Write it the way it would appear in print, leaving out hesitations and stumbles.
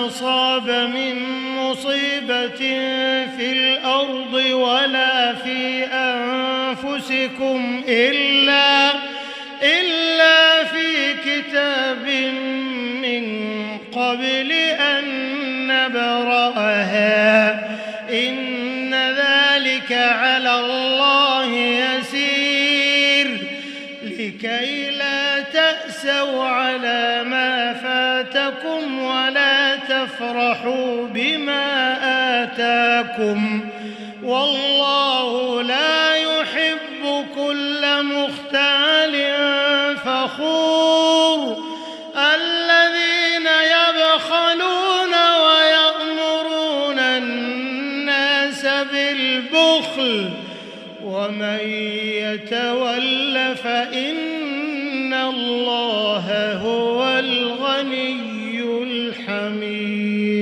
أصاب من مصيبة في الأرض ولا في أنفسكم إلا في كتاب من قبل أن نبرأها إن ذلك على الله يسير لكي لا تأسوا على ما فاتكم ولا تفرحوا بما آتاكم والله لا يحب كل مختال فخور الذين يبخلون ويأمرون الناس بالبخل ومن يتول فإن الله هو الغني الحميد.